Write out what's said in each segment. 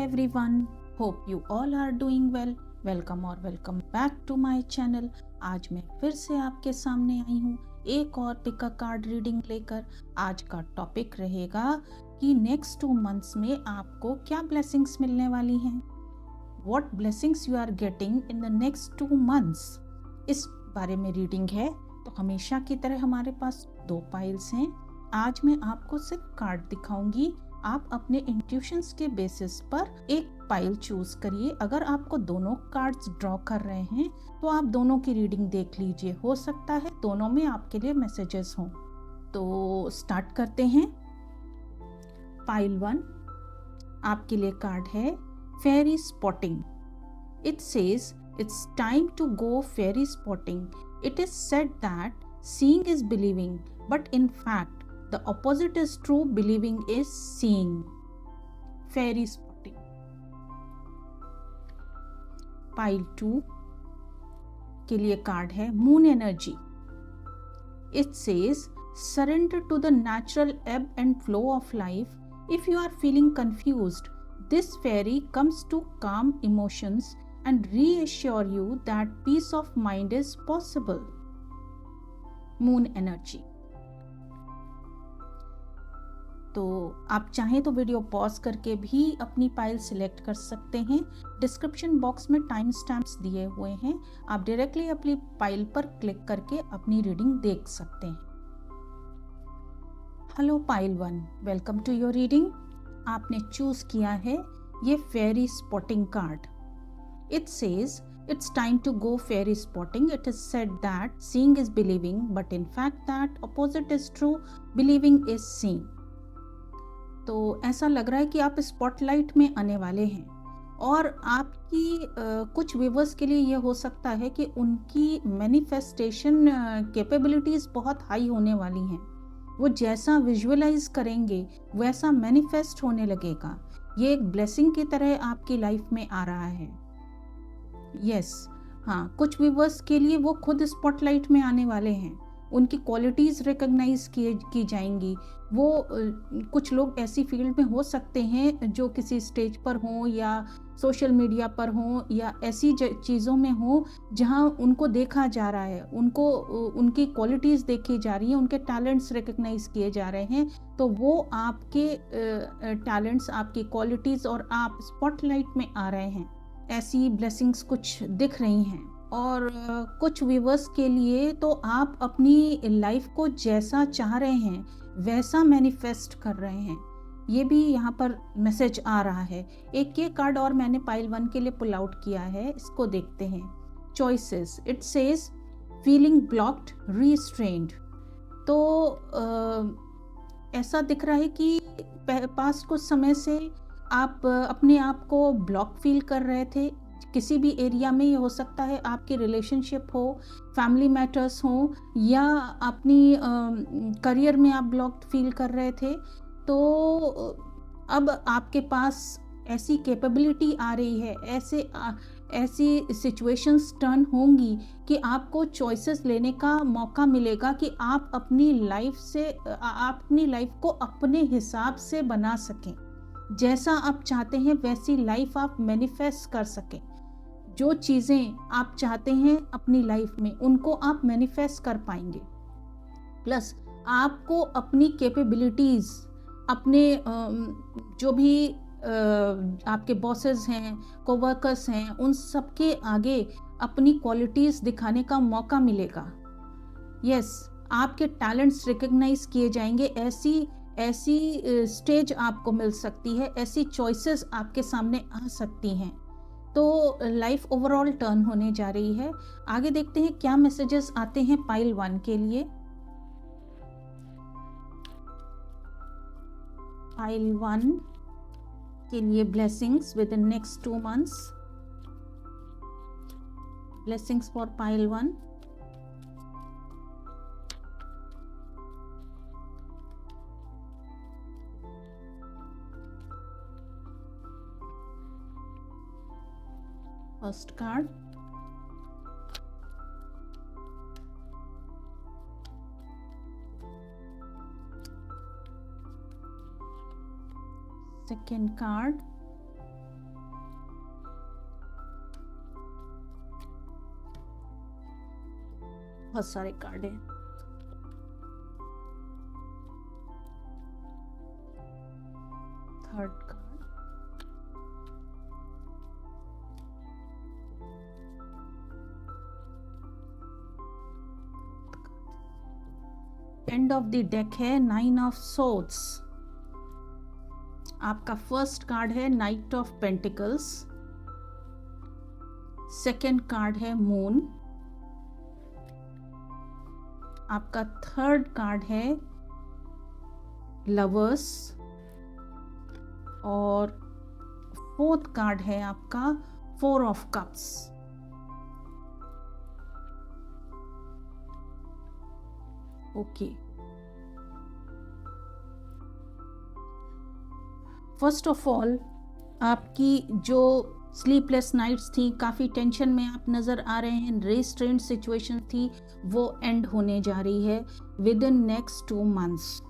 everyone. Hope you all are doing well. Welcome back to my channel. आज मैं फिर से आपके सामने आई हूँ एक और पिक अ कार्ड रीडिंग लेकर। आज का टॉपिक रहेगा कि नेक्स्ट 2 मंथ्स में आपको क्या ब्लेसिंग्स मिलने वाली हैं। What blessings you are getting in the next 2 months, इस बारे में रीडिंग है। तो हमेशा की तरह हमारे पास 2 पाइल्स हैं। आज मैं आपको सिर्फ कार्ड दिखाऊंगी। आप अपने इंट्यूशंस के बेसिस पर एक पाइल चूज करिए। अगर आपको दोनों कार्ड्स ड्रॉ कर रहे हैं तो आप दोनों की रीडिंग देख लीजिए। हो सकता है दोनों में आपके लिए मैसेजेस हों। तो स्टार्ट करते हैं। पाइल 1 आपके लिए कार्ड है fairy spotting. It says it's time to go fairy spotting. It is said that seeing is believing, but in fact the opposite is true. Believing is seeing. Fairy spotting. Pile 2 के लिए card है moon energy. It says surrender to the natural ebb and flow of life. If you are feeling confused, this fairy comes to calm emotions and reassure you that peace of mind is possible. Moon energy. तो आप चाहें तो video pause करके भी अपनी pile select कर सकते हैं। डिस्क्रिप्शन बॉक्स में टाइम स्टैम्प्स दिए हुए हैं। आप डायरेक्टली अपनी पाइल पर क्लिक करके अपनी रीडिंग देख सकते हैं। Hello pile 1, welcome to your reading. आपने चूज किया है ये fairy spotting card. It says it's time to go fairy spotting. It is said that seeing is believing, but in fact that opposite is true. Believing is seeing. तो ऐसा लग रहा है कि आप स्पॉटलाइट में आने वाले हैं और आपकी कुछ व्यूवर्स के लिए ये हो सकता है कि उनकी मैनिफेस्टेशन कैपेबिलिटीज बहुत हाई होने वाली हैं। वो जैसा विजुअलाइज करेंगे वैसा मैनिफेस्ट होने लगेगा। ये एक ब्लेसिंग की तरह आपकी लाइफ में आ रहा है। यस, हाँ, कुछ व्यूवर्स के लिए वो खुद स्पॉटलाइट में आने वाले हैं। उनकी क्वालिटीज़ रिकॉग्नाइज की जाएंगी। वो कुछ लोग ऐसी फील्ड में हो सकते हैं जो किसी स्टेज पर हों या सोशल मीडिया पर हों या ऐसी चीज़ों में हों जहां उनको देखा जा रहा है, उनको उनकी क्वालिटीज़ देखी जा रही हैं, उनके टैलेंट्स रिकॉग्नाइज किए जा रहे हैं। तो वो आपके टैलेंट्स, आपकी क्वालिटीज़ और आप स्पॉटलाइट में आ रहे हैं। ऐसी ब्लेसिंग्स कुछ दिख रही हैं। और कुछ व्यूवर्स के लिए तो आप अपनी लाइफ को जैसा चाह रहे हैं वैसा मैनिफेस्ट कर रहे हैं। ये भी यहाँ पर मैसेज आ रहा है। एक ये कार्ड और मैंने पाइल 1 के लिए पुल आउट किया है, इसको देखते हैं। Choices. It says feeling blocked, restrained. तो ऐसा दिख रहा है कि पास्ट कुछ समय से आप अपने आप को ब्लॉक फील कर रहे थे किसी भी एरिया में। ये हो सकता है आपकी रिलेशनशिप हो, फैमिली मैटर्स हो, या अपनी करियर में आप ब्लॉक्ड फील कर रहे थे। तो अब आपके पास ऐसी कैपेबिलिटी आ रही है, ऐसी सिचुएशंस टर्न होंगी कि आपको चॉइसेस लेने का मौका मिलेगा कि आप अपनी लाइफ को अपने हिसाब से बना सकें। जैसा आप चाहते हैं वैसी लाइफ आप मैनिफेस्ट कर सकें। जो चीज़ें आप चाहते हैं अपनी लाइफ में उनको आप मैनिफेस्ट कर पाएंगे। प्लस आपको अपनी कैपेबिलिटीज़, अपने जो भी आपके बॉसेस हैं, कोवर्कर्स हैं, उन सब के आगे अपनी क्वालिटीज़ दिखाने का मौका मिलेगा। यस, आपके टैलेंट्स रिकॉग्नाइज किए जाएंगे। ऐसी स्टेज आपको मिल सकती है, ऐसी चॉइसेस आपके सामने आ सकती हैं। तो लाइफ ओवरऑल टर्न होने जा रही है। आगे देखते हैं क्या मैसेजेस आते हैं पाइल 1 के लिए। पाइल 1 के लिए blessings with in next 2 months. Blessings for pile 1. First card. Second card. बहुत सारे कार्ड हैं। Third card, and of the deck है नाइन ऑफ सोर्ड्स। आपका फर्स्ट कार्ड है night of pentacles, second card है मून, आपका थर्ड कार्ड है lovers और फोर्थ कार्ड है आपका four of cups. Okay, first of all आपकी जो स्लीपलेस नाइट्स थी, काफ़ी टेंशन में आप नज़र आ रहे हैं, रेस्ट्रेंट सिचुएशन थी, वो एंड होने जा रही है विद इन नेक्स्ट 2 मंथ्स।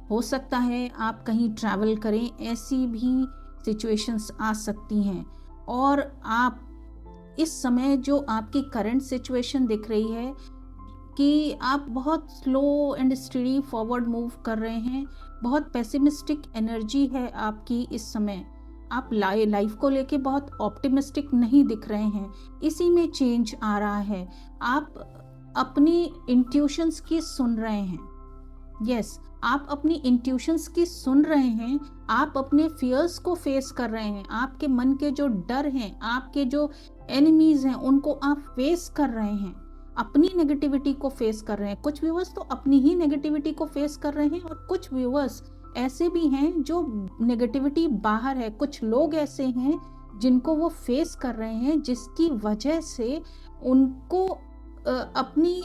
हो सकता है आप कहीं ट्रैवल करें, ऐसी भी सिचुएशंस आ सकती हैं। और आप इस समय जो आपकी करंट सिचुएशन दिख रही है कि आप बहुत slow and study forward move कर रहे हैं, बहुत पेसिमिस्टिक एनर्जी है आपकी इस समय, आप लाइफ को लेके बहुत ऑप्टिमिस्टिक नहीं दिख रहे हैं, इसी में चेंज आ रहा है। आप अपनी इंट्यूशंस की सुन रहे हैं। यस, आप अपनी इंट्यूशंस की सुन रहे हैं, आप अपने फियर्स को फेस कर रहे हैं, आपके मन के जो डर हैं, आपके जो एनिमीज हैं, उनको आप फेस कर रहे हैं, अपनी नेगेटिविटी को फेस कर रहे हैं। कुछ व्यूअर्स तो अपनी ही नेगेटिविटी को फेस कर रहे हैं और कुछ व्यूअर्स ऐसे भी हैं जो नेगेटिविटी बाहर है। कुछ लोग ऐसे हैं जिनको वो फेस कर रहे हैं, जिसकी वजह से उनको अपनी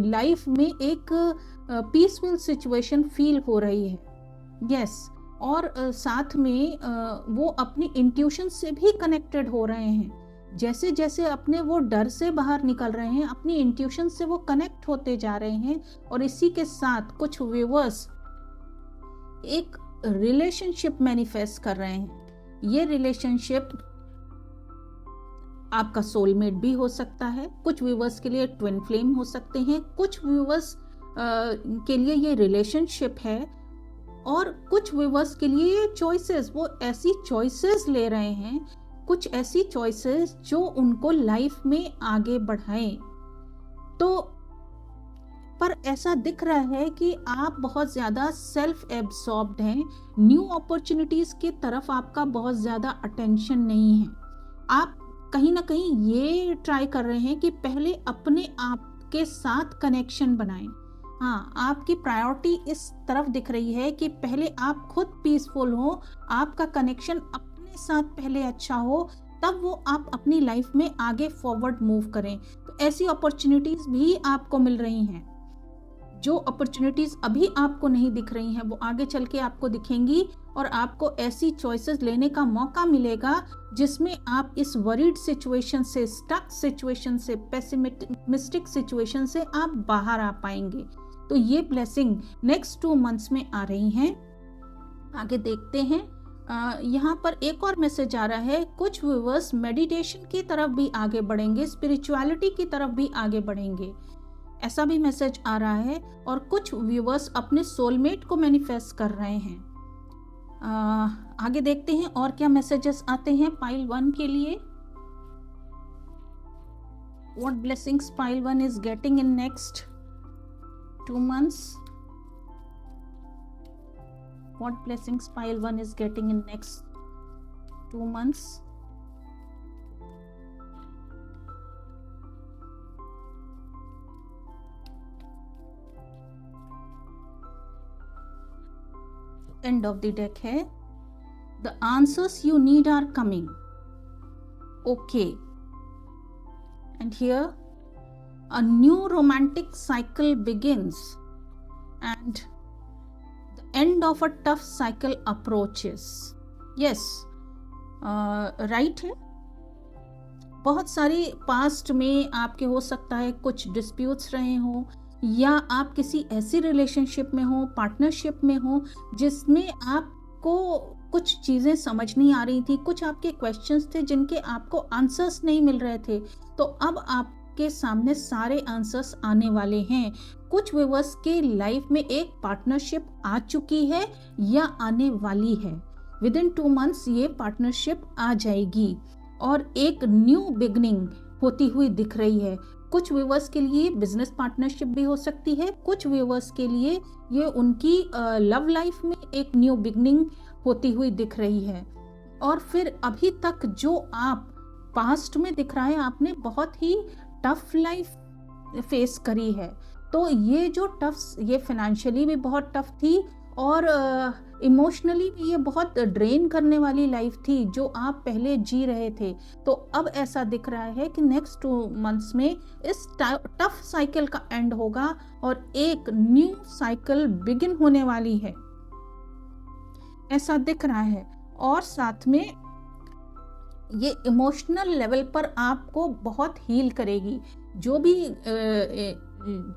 लाइफ में एक पीसफुल सिचुएशन फील हो रही है। यस, और साथ में वो अपनी इंट्यूशन से भी कनेक्टेड हो रहे हैं। जैसे जैसे अपने वो डर से बाहर निकल रहे हैं, अपनी इंट्यूशन से वो कनेक्ट होते जा रहे हैं। और इसी के साथ कुछ व्यूअर्स एक रिलेशनशिप मैनिफेस्ट कर रहे हैं। ये रिलेशनशिप आपका सोलमेट भी हो सकता है, कुछ व्यूअर्स के लिए ट्विन फ्लेम हो सकते हैं, कुछ व्यूअर्स के लिए ये रिलेशनशिप है, और कुछ व्यूअर्स के लिए ये चॉइसेस, वो ऐसी चॉइसेस ले रहे हैं, कुछ ऐसी चॉइसेस जो उनको लाइफ में आगे बढ़ाएं। तो पर ऐसा दिख रहा है कि आप बहुत ज़्यादा सेल्फ एब्सॉर्ब्ड हैं, न्यू अपॉर्चुनिटीज़ की तरफ आपका बहुत ज़्यादा अटेंशन नहीं है। आप कहीं ना कहीं ये ट्राई कर रहे हैं कि पहले अपने आप के साथ कनेक्शन बनाएं। हाँ, आपकी प्रायोरिटी इस तरफ दिख रही है कि पहले आप खुद पीसफुल हो, आपका कनेक्शन अपने साथ पहले अच्छा हो, तब वो आप अपनी लाइफ में आगे फॉरवर्ड मूव करें। तो ऐसी अपॉर्चुनिटीज़ भी आपको मिल रही हैं। जो अपॉर्चुनिटीज़ अभी आपको नहीं दिख रही हैं, वो आगे चल के आपको दिखेंगी, और आपको ऐसी चॉइसेस लेने का मौका मिलेगा जिसमें आप इस वरीड सिचुएशन से, स्टक सिचुएशन से, पेसिमिस्टिक सिचुएशन से आप बाहर आ पाएंगे। तो ये ब्लेसिंग नेक्स्ट 2 मंथ्स में आ रही हैं। आगे देखते हैं। यहाँ पर एक और मैसेज आ रहा है, कुछ व्यूअर्स मेडिटेशन की तरफ भी आगे बढ़ेंगे, स्पिरिचुअलिटी की तरफ भी आगे बढ़ेंगे, ऐसा भी मैसेज आ रहा है। और कुछ व्यूअर्स अपने सोलमेट को मैनिफेस्ट कर रहे हैं। आगे देखते हैं और क्या मैसेजेस आते हैं पाइल 1 के लिए। What blessings pile 1 is getting in next 2 months? What blessings pile 1 is getting in next 2 months? End of the deck है, the answers you need are coming. Okay, and here a new romantic cycle begins and the end of a tough cycle approaches. Yes, right है। बहुत सारी past में आपके हो सकता है कुछ डिस्प्यूट्स रहे हों, या आप किसी ऐसी रिलेशनशिप में हो, पार्टनरशिप में हो, जिसमें आपको कुछ चीज़ें समझ नहीं आ रही थी, कुछ आपके क्वेश्चंस थे जिनके आपको आंसर्स नहीं मिल रहे थे। तो अब आप आपके सामने सारे आंसर्स आने वाले हैं। कुछ व्यूअर्स के लाइफ में एक पार्टनरशिप आ चुकी है या आने वाली है। विद इन 2 मंथ्स ये पार्टनरशिप आ जाएगी और एक न्यू बिगनिंग होती हुई दिख रही है। कुछ व्यूअर्स के लिए बिजनेस पार्टनरशिप भी हो सकती है, कुछ व्यूअर्स के लिए ये उनकी लव लाइफ में एक न्यू बिगनिंग होती हुई दिख रही है। और फिर अभी तक जो आप पास्ट में दिख रहा है, आपने बहुत ही टफ लाइफ फेस करी है। तो ये जो ये फाइनेंशियली भी बहुत टफ थी और इमोशनली भी ये बहुत ड्रेन करने वाली लाइफ थी जो आप पहले जी रहे थे। तो अब ऐसा दिख रहा है कि नेक्स्ट 2 मंथ्स में इस टफ साइकिल का एंड होगा और एक न्यू साइकिल बिगिन होने वाली है, ऐसा दिख रहा है। और साथ में ये इमोशनल लेवल पर आपको बहुत हील करेगी। जो भी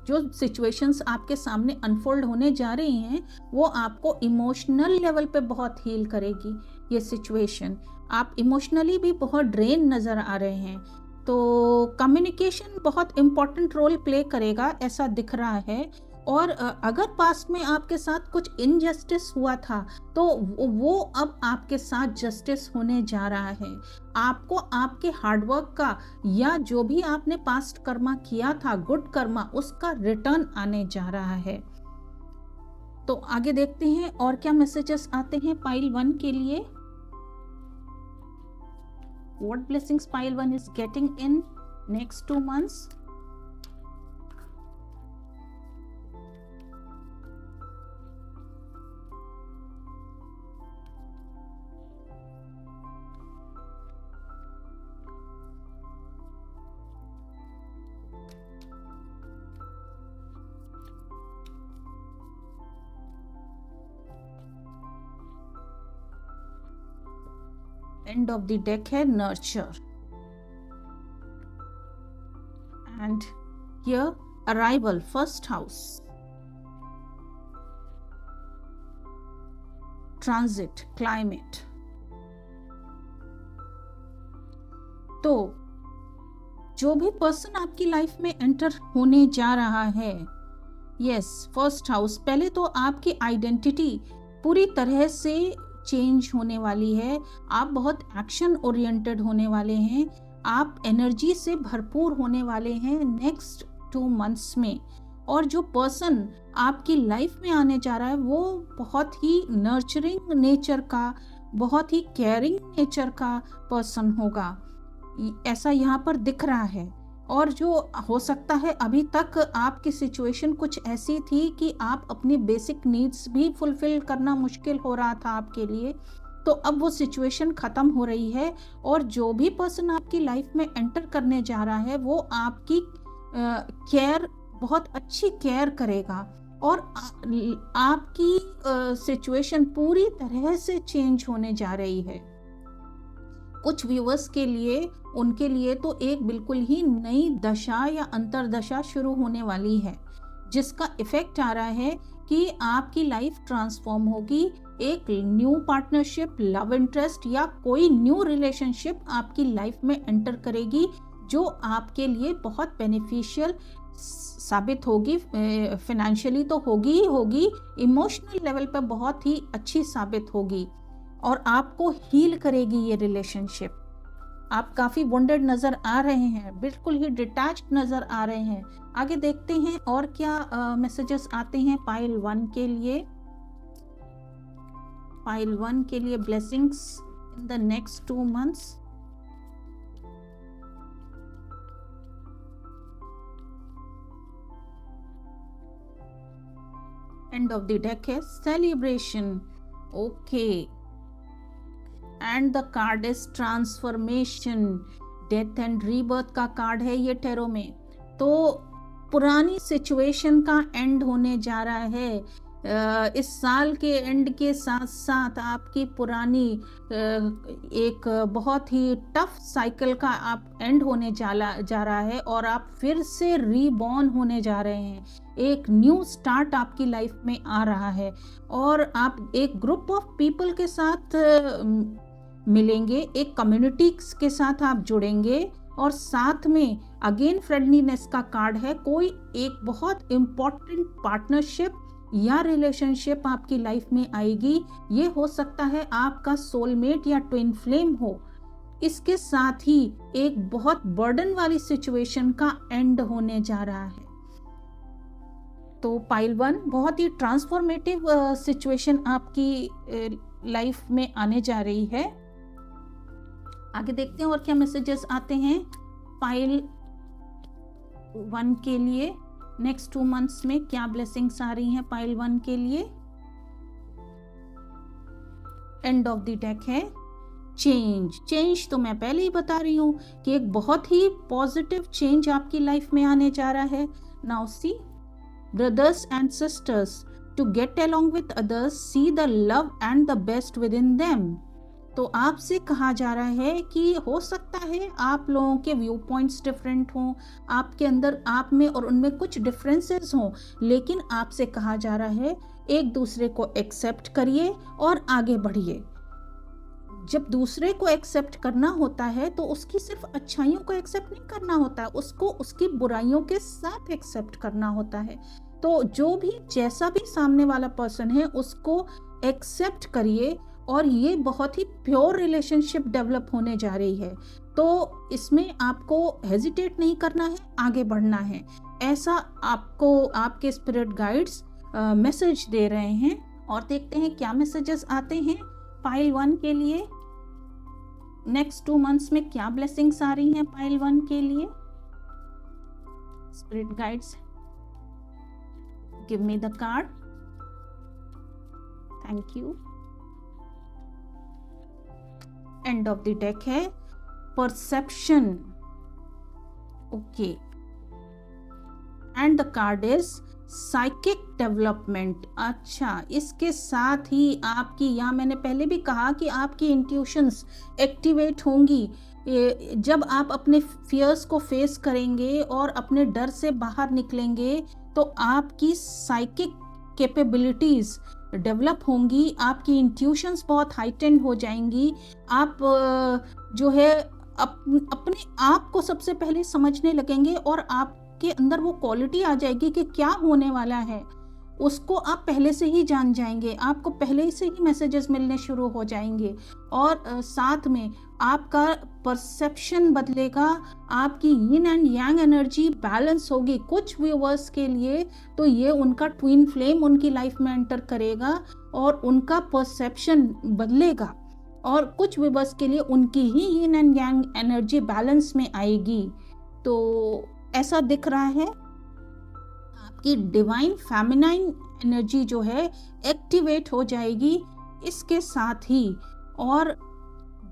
जो सिचुएशंस आपके सामने अनफोल्ड होने जा रही हैं वो आपको इमोशनल लेवल पे बहुत हील करेगी। ये सिचुएशन आप इमोशनली भी बहुत ड्रेन नज़र आ रहे हैं, तो कम्युनिकेशन बहुत इम्पोर्टेंट रोल प्ले करेगा ऐसा दिख रहा है। और अगर पास्ट में आपके साथ कुछ इनजस्टिस हुआ था तो वो अब आपके साथ जस्टिस होने जा रहा है। आपको आपके हार्डवर्क का या जो भी आपने पास्ट कर्मा किया था, गुड कर्मा, उसका रिटर्न आने जा रहा है। तो आगे देखते हैं और क्या मैसेजेस आते हैं पाइल 1 के लिए। What blessings pile 1 is getting in next 2 months? End of the deck है nurture and here arrival, first house, transit, climate. तो जो भी पर्सन आपकी लाइफ में एंटर होने जा रहा है, यस, फर्स्ट हाउस, पहले तो आपकी आइडेंटिटी पूरी तरह से चेंज होने वाली है। आप बहुत एक्शन ओरिएंटेड होने वाले हैं, आप एनर्जी से भरपूर होने वाले हैं नेक्स्ट 2 मंथ्स में। और जो पर्सन आपकी लाइफ में आने जा रहा है वो बहुत ही नर्चरिंग नेचर का, बहुत ही केयरिंग नेचर का पर्सन होगा, ऐसा यहाँ पर दिख रहा है। और जो हो सकता है अभी तक आपकी सिचुएशन कुछ ऐसी थी कि आप अपनी बेसिक नीड्स भी फुलफिल करना मुश्किल हो रहा था आपके लिए, तो अब वो सिचुएशन ख़त्म हो रही है। और जो भी पर्सन आपकी लाइफ में एंटर करने जा रहा है वो आपकी केयर, बहुत अच्छी केयर करेगा और आपकी सिचुएशन पूरी तरह से चेंज होने जा रही है। कुछ व्यूअर्स के लिए, उनके लिए तो एक बिल्कुल ही नई दशा या अंतरदशा शुरू होने वाली है, जिसका इफेक्ट आ रहा है कि आपकी लाइफ ट्रांसफॉर्म होगी। एक न्यू पार्टनरशिप, लव इंटरेस्ट या कोई न्यू रिलेशनशिप आपकी लाइफ में एंटर करेगी जो आपके लिए बहुत बेनिफिशियल साबित होगी। फाइनेंशियली तो होगी ही होगी, इमोशनल लेवल पर बहुत ही अच्छी साबित होगी और आपको हील करेगी ये रिलेशनशिप। आप काफ़ी वंडेड नज़र आ रहे हैं, बिल्कुल ही डिटैच्ड नज़र आ रहे हैं। आगे देखते हैं और क्या मैसेजेस आते हैं पाइल 1 के लिए। पाइल 1 के लिए blessings in the next 2 months. End of the deck है celebration, okay, and the card is transformation, death and rebirth का कार्ड है ये टैरो में। तो पुरानी सिचुएशन का एंड होने जा रहा है। इस साल के एंड के साथ साथ आपकी पुरानी एक बहुत ही टफ साइकिल का आप एंड होने जा रहा है और आप फिर से रीबॉर्न होने जा रहे हैं। एक न्यू स्टार्ट आपकी लाइफ में आ रहा है और आप एक ग्रुप ऑफ पीपल के साथ मिलेंगे, एक कम्युनिटी के साथ आप जुड़ेंगे और साथ में अगेन फ्रेंडलीनेस का कार्ड है। कोई एक बहुत इम्पोर्टेंट पार्टनरशिप या रिलेशनशिप आपकी लाइफ में आएगी। ये हो सकता है आपका सोलमेट या ट्विन फ्लेम हो। इसके साथ ही एक बहुत बर्डन वाली सिचुएशन का एंड होने जा रहा है। तो पाइल 1 बहुत ही ट्रांसफॉर्मेटिव सिचुएशन आपकी लाइफ में आने जा रही है। आगे देखते हैं और क्या मैसेजेस आते हैं पाइल 1 के लिए। नेक्स्ट 2 मंथ्स में क्या ब्लेसिंग्स आ रही हैं पाइल 1 के लिए। एंड ऑफ द डेक है चेंज तो मैं पहले ही बता रही हूं कि एक बहुत ही पॉजिटिव चेंज आपकी लाइफ में आने जा रहा है। Now see brothers and sisters, to get along with others, see the love and the best within them। तो आपसे कहा जा रहा है कि हो सकता है आप लोगों के व्यू पॉइंट्स डिफरेंट हों, आपके अंदर आप में और उनमें कुछ डिफरेंसेस हों, लेकिन आपसे कहा जा रहा है एक दूसरे को एक्सेप्ट करिए और आगे बढ़िए। जब दूसरे को एक्सेप्ट करना होता है तो उसकी सिर्फ अच्छाइयों को एक्सेप्ट नहीं करना होता है, उसको उसकी बुराइयों के साथ एक्सेप्ट करना होता है। तो जो भी जैसा भी सामने वाला पर्सन है उसको एक्सेप्ट करिए और ये बहुत ही प्योर रिलेशनशिप डेवलप होने जा रही है। तो इसमें आपको हेजिटेट नहीं करना है, आगे बढ़ना है। ऐसा आपको आपके स्पिरिट गाइड्स मैसेज दे रहे हैं। और देखते हैं क्या मैसेजेस आते हैं पाइल 1 के लिए। नेक्स्ट 2 मंथ्स में क्या ब्लेसिंग्स आ रही हैं पाइल 1 के लिए। Spirit guides give me the card. Thank you. End of the deck है perception. Okay, and the card is psychic development. अच्छा, इसके साथ ही आपकी, या मैंने पहले भी कहा कि आपकी इंट्यूशंस एक्टिवेट होंगी। जब आप अपने फियर्स को फेस करेंगे और अपने डर से बाहर निकलेंगे तो आपकी साइकिक कैपेबिलिटीज डेवलप होंगी, आपकी इंट्यूशंस बहुत हाइटेंड हो जाएंगी। आप जो है अपने आप को सबसे पहले समझने लगेंगे और आपके अंदर वो क्वालिटी आ जाएगी कि क्या होने वाला है उसको आप पहले से ही जान जाएंगे। आपको पहले से ही मैसेजेस मिलने शुरू हो जाएंगे और साथ में आपका परसेप्शन बदलेगा, आपकी यिन एंड यांग एनर्जी बैलेंस होगी। कुछ व्यूअर्स के लिए तो ये उनका ट्विन फ्लेम उनकी लाइफ में एंटर करेगा और उनका परसेप्शन बदलेगा, और कुछ व्यूअर्स के लिए उनकी ही yin and yang energy balance में आएगी। तो ऐसा दिख रहा है आपकी डिवाइन फेमिनाइन एनर्जी जो है एक्टिवेट हो जाएगी इसके साथ ही। और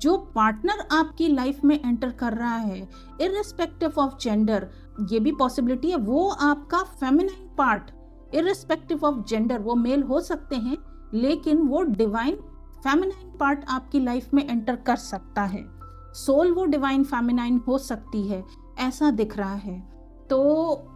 जो पार्टनर आपकी लाइफ में एंटर कर रहा है इररिस्पेक्टिव ऑफ जेंडर, ये भी पॉसिबिलिटी है वो आपका feminine part, irrespective of gender वो मेल हो सकते हैं लेकिन वो डिवाइन फेमिनाइन पार्ट आपकी लाइफ में एंटर कर सकता है। सोल वो डिवाइन फेमिनाइन हो सकती है, ऐसा दिख रहा है। तो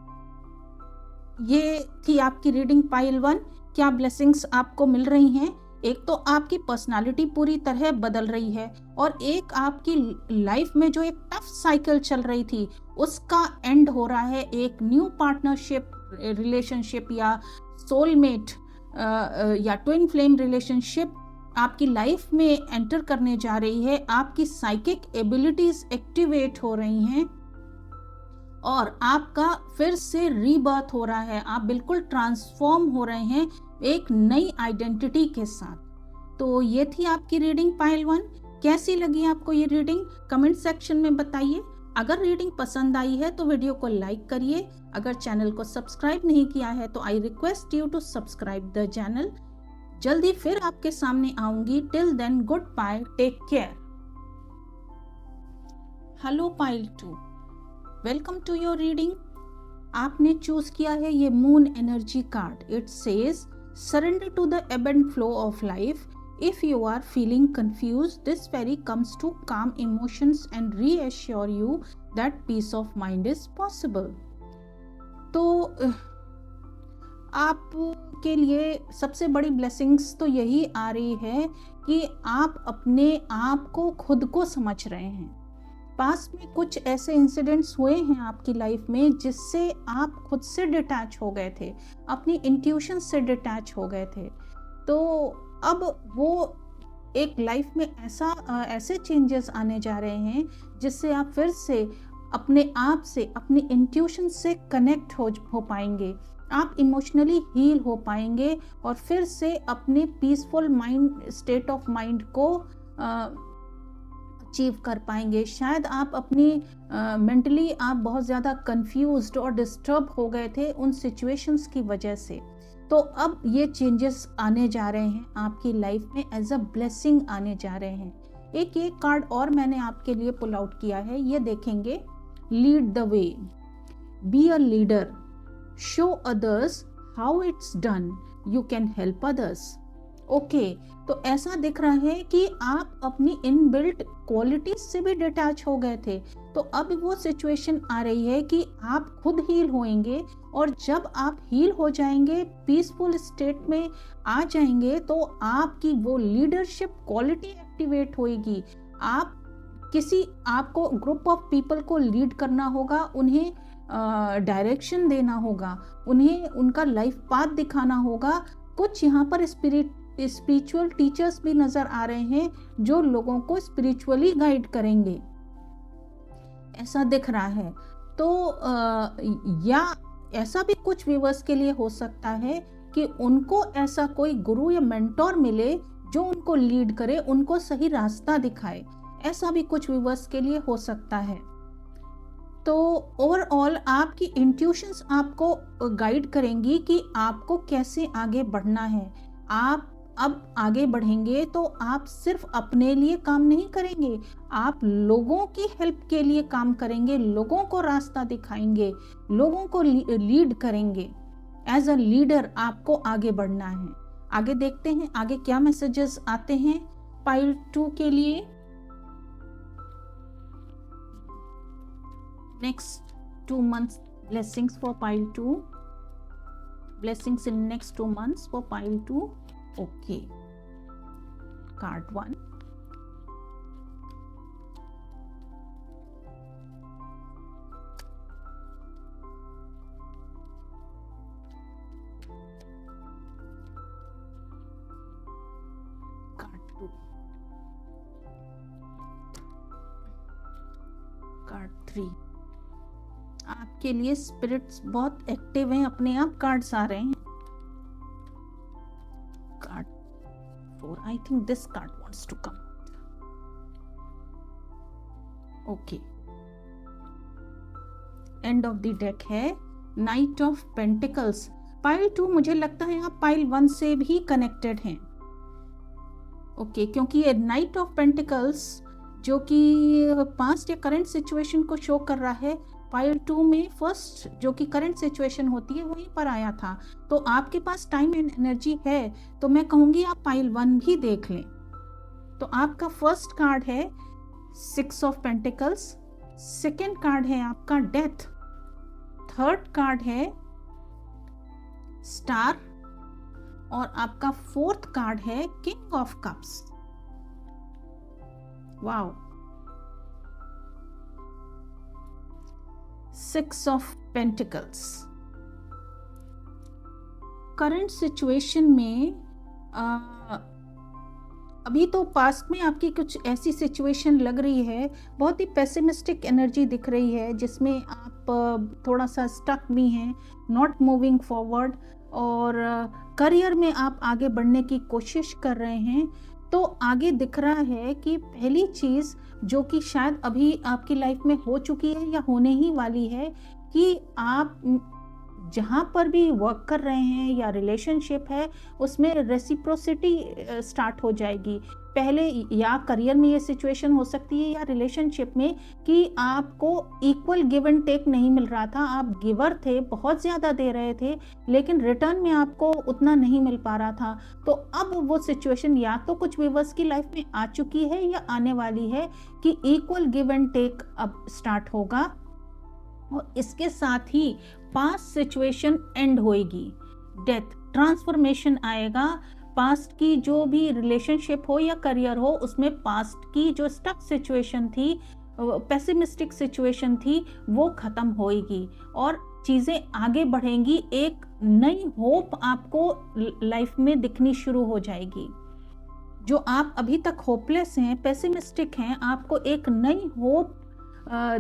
ये थी आपकी रीडिंग पाइल 1। क्या ब्लेसिंग्स आपको मिल रही हैं? एक तो आपकी पर्सनालिटी पूरी तरह बदल रही है और एक आपकी लाइफ में जो एक टफ साइकिल चल रही थी उसका एंड हो रहा है। एक न्यू पार्टनरशिप रिलेशनशिप या सोलमेट या ट्विन फ्लेम रिलेशनशिप आपकी लाइफ में एंटर करने जा रही है। आपकी साइकिक एबिलिटीज एक्टिवेट हो रही हैं और आपका फिर से रीबर्थ हो रहा है। आप बिल्कुल ट्रांसफॉर्म हो रहे हैं एक नई आइडेंटिटी के साथ। तो ये थी आपकी रीडिंग पाइल 1। कैसी लगी आपको ये रीडिंग कमेंट सेक्शन में बताइए। अगर रीडिंग पसंद आई है तो वीडियो को लाइक करिए। अगर चैनल को सब्सक्राइब नहीं किया है तो I request you to subscribe the channel. जल्दी फिर आपके सामने आऊंगी। Till then good bye, take care. Hello pile 2, welcome to your reading. आपने चूज किया है ये moon energy card. It says surrender to the ebb and flow of life. If you are feeling confused, this fairy comes to calm emotions and reassure you that peace of mind is possible. तो आपके लिए सबसे बड़ी blessings तो यही आ रही है कि आप अपने आप को खुद को समझ रहे हैं। पास्ट में कुछ ऐसे इंसिडेंट्स हुए हैं आपकी लाइफ में जिससे आप खुद से डिटैच हो गए थे, अपनी इंट्यूशन से डिटैच हो गए थे। तो अब वो एक लाइफ में ऐसे चेंजेस आने जा रहे हैं जिससे आप फिर से अपने आप से, अपनी इंट्यूशन से कनेक्ट हो पाएंगे, आप इमोशनली हील हो पाएंगे और फिर से अपने peaceful mind, state of mind को अचीव कर पाएंगे। शायद आप अपनी मेंटली आप बहुत ज़्यादा कंफ्यूज्ड और डिस्टर्ब हो गए थे उन सिचुएशंस की वजह से। तो अब ये चेंजेस आने जा रहे हैं आपकी लाइफ में, एज अ ब्लेसिंग आने जा रहे हैं। एक ये कार्ड और मैंने आपके लिए पुल आउट किया है, ये देखेंगे, lead the way, be a leader, show others how it's done, you can help others. Okay, तो ऐसा दिख रहा है कि आप अपनी इनबिल्ट क्वालिटीज से भी डिटैच हो गए थे। तो अब वो सिचुएशन आ रही है कि आप खुद हील होएंगे, और जब आप हील हो जाएंगे, पीसफुल स्टेट में आ जाएंगे, तो आपकी वो लीडरशिप क्वालिटी एक्टिवेट होएगी। आपको ग्रुप ऑफ पीपल को लीड करना होगा, उन्हें डायरेक्शन देना होगा, उन्हें उनका लाइफ पाथ दिखाना होगा। कुछ यहाँ पर स्पिरिचुअल टीचर्स भी नजर आ रहे हैं जो लोगों को स्पिरिचुअली गाइड करेंगे, ऐसा दिख रहा है। तो या ऐसा भी कुछ व्यूअर्स के लिए हो सकता है कि उनको ऐसा कोई गुरु या मेंटोर मिले जो उनको लीड करे, उनको सही रास्ता दिखाए। ऐसा भी कुछ व्यूअर्स के लिए हो सकता है। तो ओवरऑल आपकी इंट्यूशंस आपको गाइड करेंगी कि आपको कैसे आगे बढ़ना है। आप अब आगे बढ़ेंगे तो आप सिर्फ अपने लिए काम नहीं करेंगे, आप लोगों की हेल्प के लिए काम करेंगे, लोगों को रास्ता दिखाएंगे, लोगों को लीड करेंगे। एज अ लीडर आपको आगे बढ़ना है। आगे देखते हैं आगे क्या मैसेजेस आते हैं पाइल 2 के लिए। Next 2 months blessings for pile 2, blessings in next 2 months for pile 2. Okay, card 1, card 2, card 3। आपके लिए स्पिरिट्स बहुत एक्टिव हैं, अपने आप कार्ड्स आ रहे हैं। Card 4, I think this card wants to come. Okay, and of the deck है night of pentacles. Pile 2 मुझे लगता है आप पाइल 1 से भी कनेक्टेड हैं। ओके, क्योंकि ये नाइट ऑफ पेंटिकल्स जो कि पास्ट या करंट सिचुएशन को शो कर रहा है, पाइल 2 में फर्स्ट जो कि करंट सिचुएशन होती है वहीं पर आया था। तो आपके पास टाइम एंड एनर्जी है, तो मैं कहूँगी आप पाइल 1 भी देख लें। तो आपका फर्स्ट कार्ड है 6 ऑफ पेंटिकल्स, सेकेंड कार्ड है आपका डेथ, थर्ड कार्ड है स्टार, और आपका फोर्थ कार्ड है king of cups. Wow, 6 of pentacles. Current situation में अभी तो पास्ट में आपकी कुछ ऐसी सिचुएशन लग रही है, बहुत ही पेसिमिस्टिक एनर्जी दिख रही है, जिसमें आप थोड़ा सा स्टक भी हैं, नॉट मूविंग फॉरवर्ड, और करियर में आप आगे बढ़ने की कोशिश कर रहे हैं। तो आगे दिख रहा है कि पहली चीज़ जो कि शायद अभी आपकी लाइफ में हो चुकी है या होने ही वाली है, कि आप जहाँ पर भी वर्क कर रहे हैं या रिलेशनशिप है उसमें रेसिप्रोसिटी स्टार्ट हो जाएगी। पहले या करियर में ये सिचुएशन हो सकती है या रिलेशनशिप में कि आपको इक्वल गिव एंड टेक नहीं मिल रहा था, आप गिवर थे, बहुत ज़्यादा दे रहे थे, लेकिन रिटर्न में आपको उतना नहीं मिल पा रहा था। तो अब वो सिचुएशन या तो कुछ व्यूअर्स की लाइफ में आ चुकी है या आने वाली है कि इक्वल गिव एंड टेक अब स्टार्ट होगा, और इसके साथ ही पास्ट सिचुएशन एंड होएगी, डेथ, ट्रांसफॉर्मेशन आएगा। पास्ट की जो भी रिलेशनशिप हो या करियर हो, उसमें पास्ट की जो स्टक सिचुएशन थी पेसिमिस्टिक सिचुएशन थी वो खत्म होएगी और चीज़ें आगे बढ़ेंगी, एक नई होप आपको लाइफ में दिखनी शुरू हो जाएगी। जो आप अभी तक होपलेस हैं, पेसिमिस्टिक हैं, आपको एक नई होप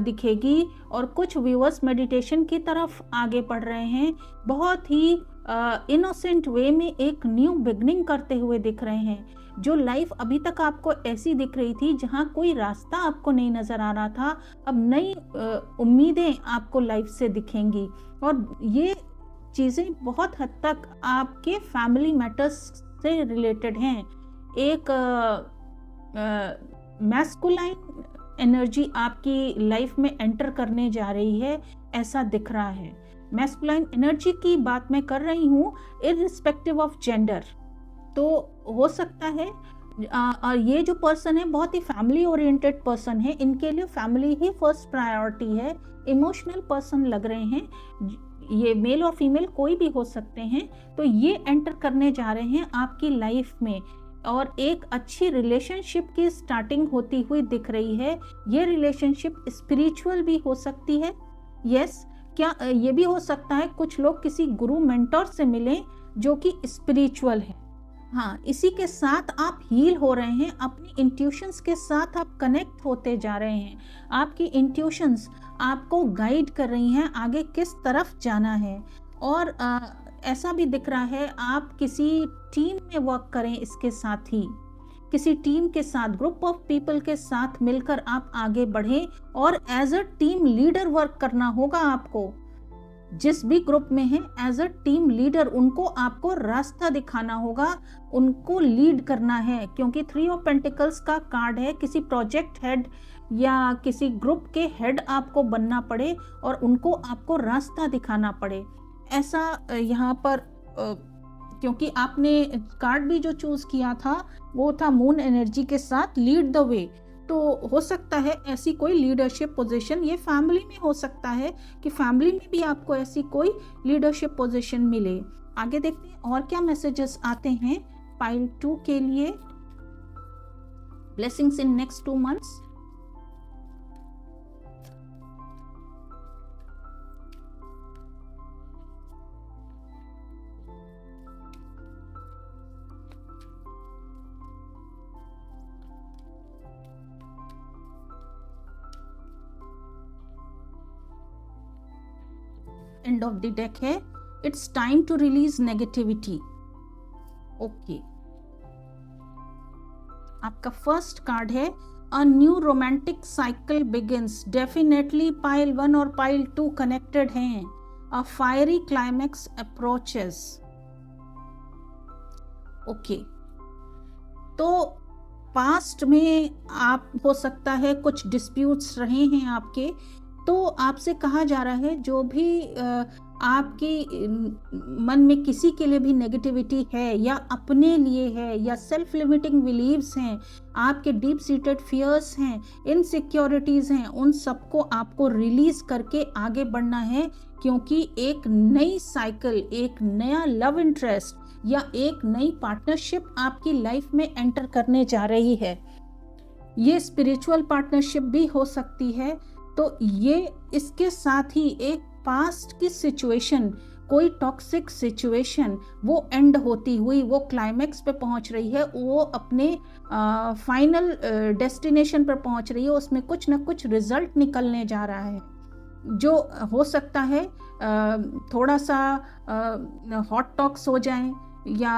दिखेगी और कुछ व्यूअर्स मेडिटेशन की तरफ आगे बढ़ रहे हैं, बहुत ही इनोसेंट वे में एक न्यू बिगनिंग करते हुए दिख रहे हैं। जो लाइफ अभी तक आपको ऐसी दिख रही थी जहां कोई रास्ता आपको नहीं नजर आ रहा था, अब नई उम्मीदें आपको लाइफ से दिखेंगी और ये चीज़ें बहुत हद तक आपके फैमिली मैटर्स से रिलेटेड हैं। एक मैस्कुलाइन एनर्जी आपकी लाइफ में एंटर करने जा रही है, ऐसा दिख रहा है। मैस्कुलाइन एनर्जी की बात मैं कर रही हूँ इररिस्पेक्टिव ऑफ जेंडर। तो हो सकता है और ये जो पर्सन है बहुत ही फैमिली ओरिएंटेड पर्सन है, इनके लिए फैमिली ही फर्स्ट प्रायोरिटी है। इमोशनल पर्सन लग रहे हैं, ये मेल और फीमेल कोई भी हो सकते हैं। तो ये एंटर करने जा रहे हैं आपकी लाइफ में और एक अच्छी रिलेशनशिप की स्टार्टिंग होती हुई दिख रही है। ये रिलेशनशिप स्पिरिचुअल भी हो सकती है। यस, क्या ये भी हो सकता है कुछ लोग किसी गुरु मेंटोर से मिलें जो कि स्पिरिचुअल है। हाँ, इसी के साथ आप हील हो रहे हैं, अपनी इंट्यूशंस के साथ आप कनेक्ट होते जा रहे हैं। आपकी इंट्यूशंस आपको गाइड कर रही हैं आगे किस तरफ जाना है। और ऐसा भी दिख रहा है आप किसी टीम में वर्क करें, इसके साथ ही किसी टीम के साथ, ग्रुप ऑफ पीपल के साथ मिलकर आप आगे बढ़ें और as a team leader work करना होगा आपको। जिस भी ग्रुप में है एज अ टीम लीडर उनको आपको रास्ता दिखाना होगा, उनको लीड करना है, क्योंकि 3 ऑफ पेंटिकल्स का कार्ड है। किसी प्रोजेक्ट हेड या किसी ग्रुप के हेड आपको बनना पड़े और उनको आपको रास्ता दिखाना पड़े, ऐसा यहाँ पर क्योंकि आपने कार्ड भी जो चूज किया था वो था मून एनर्जी के साथ लीड द वे। तो हो सकता है ऐसी कोई लीडरशिप पोजीशन, ये फैमिली में हो सकता है कि फैमिली में भी आपको ऐसी कोई लीडरशिप पोजीशन मिले। आगे देखते हैं और क्या मैसेजेस आते हैं पाइल 2 के लिए। Blessings in next 2 months। End of the deck है, it's time to release negativity. Okay, आपका फर्स्ट कार्ड है a new romantic cycle begins. Definitely pile 1 और पाइल 2 कनेक्टेड हैं। A fiery climax approaches. Okay, तो past में आप हो सकता है कुछ डिस्प्यूट्स रहे हैं आपके, तो आपसे कहा जा रहा है जो भी आपके मन में किसी के लिए भी नेगेटिविटी है या अपने लिए है या सेल्फ लिमिटिंग बिलीव्स हैं, आपके डीप सीटेड फियर्स हैं, इनसिक्योरिटीज़ हैं, उन सबको आपको रिलीज करके आगे बढ़ना है। क्योंकि एक नई साइकिल, एक नया लव इंटरेस्ट या एक नई पार्टनरशिप आपकी लाइफ में एंटर करने जा रही है। ये स्पिरिचुअल पार्टनरशिप भी हो सकती है। तो ये इसके साथ ही एक पास्ट की सिचुएशन, कोई टॉक्सिक सिचुएशन, वो एंड होती हुई वो क्लाइमैक्स पे पहुंच रही है, वो अपने फाइनल डेस्टिनेशन पर पहुंच रही है, उसमें कुछ ना कुछ रिजल्ट निकलने जा रहा है। जो हो सकता है थोड़ा सा हॉट टॉक्स हो जाएं या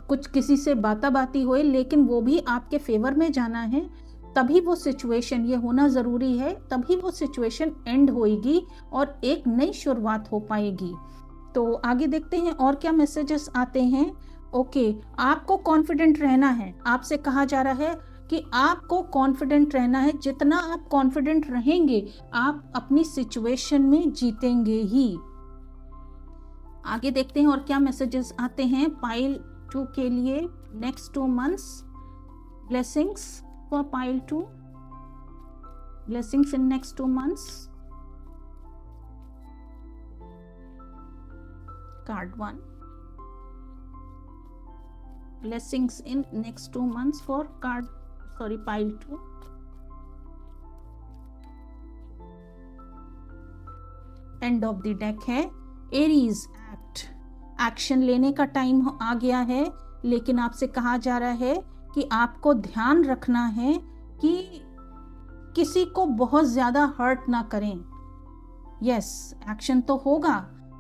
कुछ किसी से बाती होए, लेकिन वो भी आपके फेवर में जाना है। तभी वो सिचुएशन, ये होना ज़रूरी है, तभी वो सिचुएशन एंड होएगी और एक नई शुरुआत हो पाएगी। तो आगे देखते हैं और क्या मैसेजेस आते हैं। ओके, आपको कॉन्फिडेंट रहना है। आपसे कहा जा रहा है कि आपको कॉन्फिडेंट रहना है। जितना आप कॉन्फिडेंट रहेंगे आप अपनी सिचुएशन में जीतेंगे ही। आगे देखते हैं और क्या मैसेजेस आते हैं पाइल 2 के लिए next 2 months। Blessings for pile 2, blessings in next 2 months। card 1, blessings in next 2 months for pile 2। And of the deck है एरीज, एक्शन लेने का टाइम आ गया है, लेकिन आपसे कहा जा रहा है कि आपको ध्यान रखना है कि किसी को बहुत ज़्यादा हर्ट ना करें। यस, एक्शन तो होगा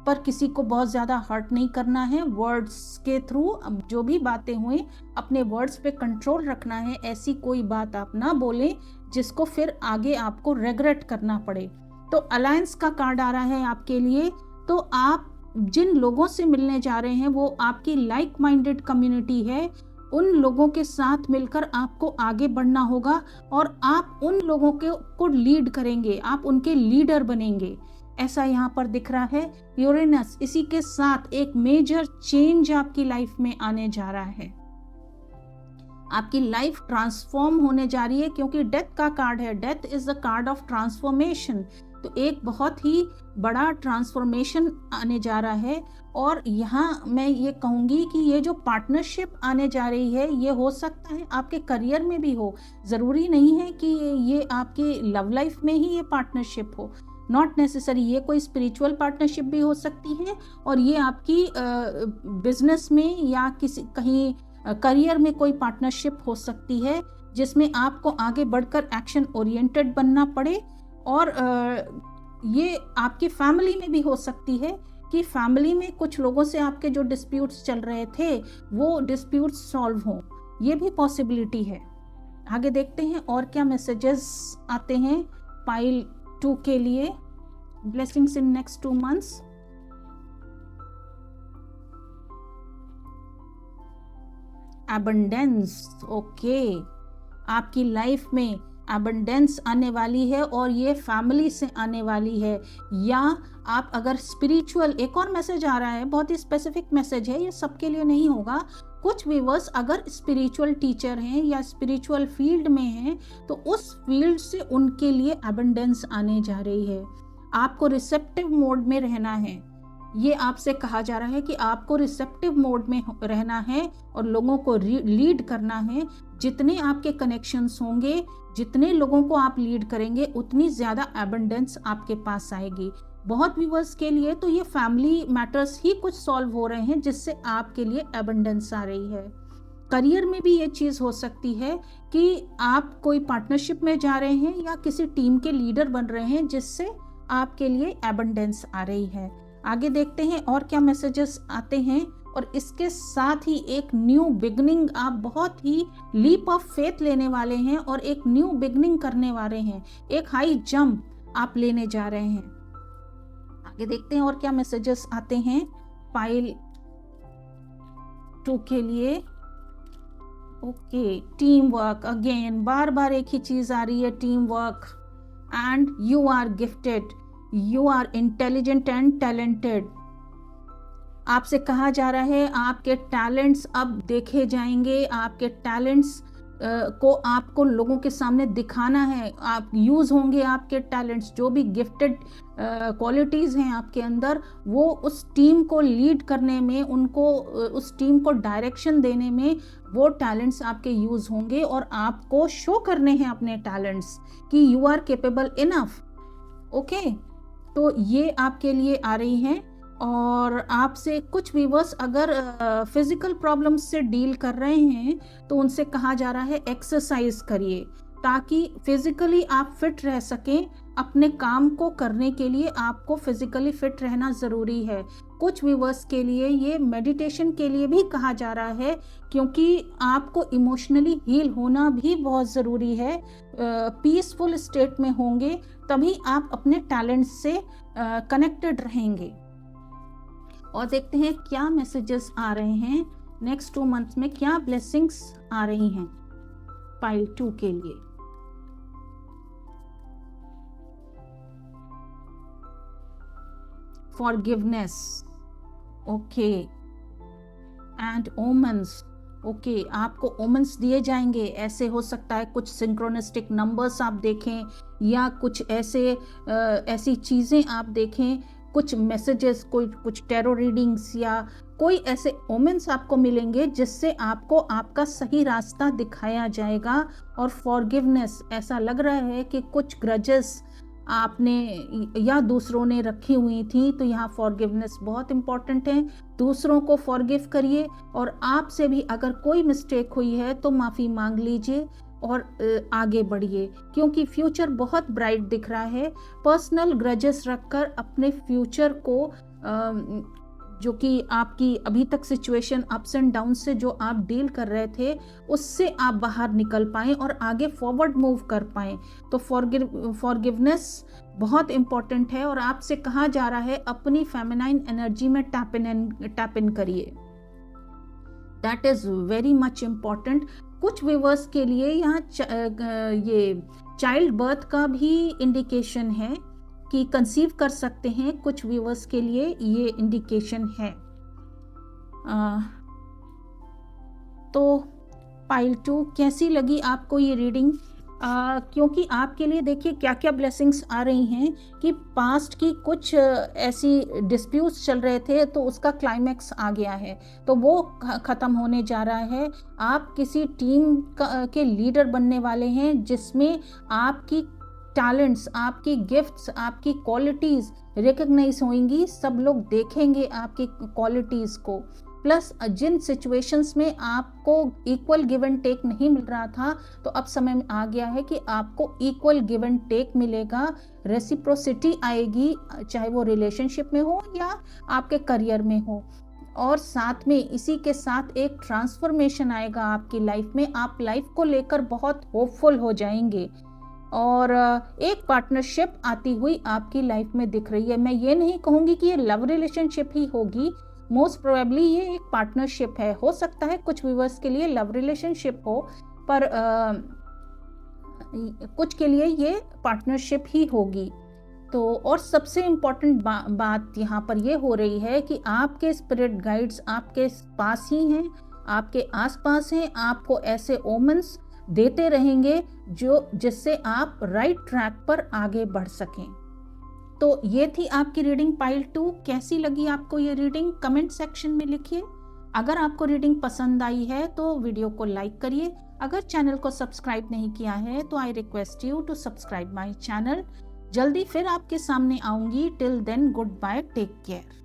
पर किसी को बहुत ज़्यादा हर्ट नहीं करना है। वर्ड्स के थ्रू अब जो भी बातें हुई अपने वर्ड्स पे कंट्रोल रखना है। ऐसी कोई बात आप ना बोलें जिसको फिर आगे आपको रेग्रेट करना पड़े। तो अलायंस का कार्ड आ रहा है आपके लिए। तो आप जिन लोगों से मिलने जा रहे हैं वो आपकी लाइक माइंडेड कम्युनिटी है। उन लोगों के साथ मिलकर आपको आगे बढ़ना होगा और आप उन लोगों को लीड करेंगे, आप उनके लीडर बनेंगे, ऐसा यहाँ पर दिख रहा है। यूरेनस, इसी के साथ एक मेजर चेंज आपकी लाइफ में आने जा रहा है। आपकी लाइफ ट्रांसफॉर्म होने जा रही है क्योंकि डेथ का कार्ड है। Death is the card of transformation. तो एक बहुत ही बड़ा ट्रांसफॉर्मेशन आने जा रहा है। और यहाँ मैं ये कहूँगी कि ये जो पार्टनरशिप आने जा रही है ये हो सकता है आपके करियर में भी हो। ज़रूरी नहीं है कि ये आपके लव लाइफ में ही ये पार्टनरशिप हो, नॉट नेसेसरी। ये कोई स्पिरिचुअल पार्टनरशिप भी हो सकती है और ये आपकी बिजनेस में या किसी कहीं करियर में कोई पार्टनरशिप हो सकती है जिसमें आपको आगे बढ़कर एक्शन ओरिएंटेड बनना पड़े। और ये आपकी फैमिली में भी हो सकती है कि फैमिली में कुछ लोगों से आपके जो डिस्प्यूट्स चल रहे थे वो डिस्प्यूट्स सॉल्व हों, ये भी पॉसिबिलिटी है। आगे देखते हैं और क्या मैसेजेस आते हैं पाइल 2 के लिए। Blessings in next 2 months। Abundance, okay, आपकी लाइफ में एबंडेंस आने वाली है और ये फैमिली से आने वाली है। या आप अगर स्पिरिचुअल, एक और मैसेज आ रहा है, बहुत ही स्पेसिफिक मैसेज है, ये सबके लिए नहीं होगा। कुछ व्यूअर्स अगर स्पिरिचुअल टीचर हैं या स्पिरिचुअल फील्ड में हैं तो उस फील्ड से उनके लिए एबंडेंस आने जा रही है। आपको रिसेप्टिव मोड में रहना है। ये आपसे कहा जा रहा है कि आपको रिसेप्टिव मोड में रहना है और लोगों को लीड करना है। जितने आपके कनेक्शंस होंगे, जितने लोगों को आप लीड करेंगे, उतनी ज़्यादा एबंडेंस आपके पास आएगी। बहुत व्यूअर्स के लिए तो ये फैमिली मैटर्स ही कुछ सॉल्व हो रहे हैं जिससे आपके लिए एबंडेंस आ रही है। करियर में भी ये चीज़ हो सकती है कि आप कोई पार्टनरशिप में जा रहे हैं या किसी टीम के लीडर बन रहे हैं जिससे आपके लिए एबंडेंस आ रही है। आगे देखते हैं और क्या मैसेजेस आते हैं। और इसके साथ ही एक न्यू बिगनिंग, आप बहुत ही लीप ऑफ फेथ लेने वाले हैं और एक न्यू बिगनिंग करने वाले हैं। एक हाई जंप आप लेने जा रहे हैं। आगे देखते हैं और क्या मैसेजेस आते हैं पाइल 2 के लिए। ओके, टीम वर्क, अगेन बार बार एक ही चीज आ रही है, team work. And you are gifted, you are intelligent and talented. आपसे कहा जा रहा है आपके टैलेंट्स अब देखे जाएंगे। आपके टैलेंट्स को आपको लोगों के सामने दिखाना है। आप यूज़ होंगे, आपके टैलेंट्स, जो भी गिफ्टेड क्वालिटीज़ हैं आपके अंदर, वो उस टीम को लीड करने में, उनको उस टीम को डायरेक्शन देने में वो टैलेंट्स आपके यूज़ होंगे। और आपको शो करने हैं अपने टैलेंट्स कि you are capable enough. Okay, तो ये आपके लिए आ रही हैं। और आपसे कुछ व्यूअर्स अगर फिजिकल प्रॉब्लम्स से डील कर रहे हैं तो उनसे कहा जा रहा है एक्सरसाइज करिए ताकि फिजिकली आप फिट रह सकें। अपने काम को करने के लिए आपको फिजिकली फिट रहना ज़रूरी है। कुछ व्यूअर्स के लिए ये मेडिटेशन के लिए भी कहा जा रहा है क्योंकि आपको इमोशनली हील होना भी बहुत ज़रूरी है। पीसफुल स्टेट में होंगे तभी आप अपने टैलेंट से कनेक्टेड रहेंगे। और देखते हैं क्या मैसेजेस आ रहे हैं नेक्स्ट 2 मंथ्स में, क्या ब्लेसिंग्स आ रही हैं पाइल 2 के लिए। Forgiveness, okay, and omens, okay, आपको ओमेंस दिए जाएंगे। ऐसे हो सकता है कुछ सिंक्रोनिस्टिक नंबर्स आप देखें या कुछ ऐसी चीज़ें आप देखें, कुछ मैसेजेस, कुछ टैरो रीडिंग्स या कोई ऐसे ओमेंस आपको मिलेंगे जिससे आपको आपका सही रास्ता दिखाया जाएगा। और फॉरगिवनेस, ऐसा लग रहा है कि कुछ ग्रजेस आपने या दूसरों ने रखी हुई थी, तो यहाँ फॉरगिवनेस बहुत इंपॉर्टेंट है। दूसरों को फॉरगिव करिए और आपसे भी अगर कोई मिस्टेक हुई है तो माफ़ी मांग लीजिए और आगे बढ़िए, क्योंकि फ्यूचर बहुत ब्राइट दिख रहा है। पर्सनल ग्रजेस रखकर अपने फ्यूचर को जो कि आपकी अभी तक सिचुएशन अप्स एंड डाउन से जो आप डील कर रहे थे, उससे आप बाहर निकल पाएँ और आगे फॉरवर्ड मूव कर पाएँ। तो फॉरगिवनेस बहुत इम्पॉर्टेंट है और आपसे कहा जा रहा है अपनी फेमिनाइन एनर्जी में टैप इन करिए। That is very much important. कुछ व्यूअर्स के लिए यहाँ ये चाइल्ड बर्थ का भी इंडिकेशन है कि कंसीव कर सकते हैं। कुछ व्यूअर्स के लिए ये इंडिकेशन है। तो पाइल 2 कैसी लगी आपको ये रीडिंग? क्योंकि आपके लिए देखिए क्या क्या ब्लेसिंग्स आ रही हैं कि पास्ट की कुछ ऐसी डिस्प्यूट्स चल रहे थे, तो उसका क्लाइमैक्स आ गया है, तो वो ख़त्म होने जा रहा है। आप किसी टीम के लीडर बनने वाले हैं जिसमें आपकी टैलेंट्स, आपकी गिफ्ट्स, आपकी क्वालिटीज़ रिकग्नाइज होंगी। सब लोग देखेंगे आपकी क्वालिटीज़ को। प्लस जिन सिचुएशंस में आपको इक्वल गिव एंड टेक नहीं मिल रहा था, तो अब समय में आ गया है कि आपको इक्वल गिव एंड टेक मिलेगा, रेसिप्रोसिटी आएगी, चाहे वो रिलेशनशिप में हो या आपके करियर में हो। और साथ में इसी के साथ एक ट्रांसफॉर्मेशन आएगा आपकी लाइफ में। आप लाइफ को लेकर बहुत होपफुल हो जाएंगे और एक पार्टनरशिप आती हुई आपकी लाइफ में दिख रही है। मैं ये नहीं कहूँगी कि ये लव रिलेशनशिप ही होगी, मोस्ट प्रोबेबली ये एक पार्टनरशिप है। हो सकता है कुछ व्यूअर्स के लिए लव रिलेशनशिप हो, पर कुछ के लिए ये पार्टनरशिप ही होगी। तो और सबसे इम्पॉर्टेंट बात यहाँ पर ये हो रही है कि आपके स्पिरिट गाइड्स आपके पास ही हैं, आपके आसपास हैं, आपको ऐसे ओमेंस देते रहेंगे जिससे आप राइट ट्रैक पर आगे बढ़ सकें। तो ये थी आपकी रीडिंग पाइल 2। कैसी लगी आपको ये रीडिंग? कमेंट सेक्शन में लिखिए। अगर आपको रीडिंग पसंद आई है तो वीडियो को लाइक करिए। अगर चैनल को सब्सक्राइब नहीं किया है तो I request you to subscribe my channel. जल्दी फिर आपके सामने आऊंगी। Till then good bye, take care.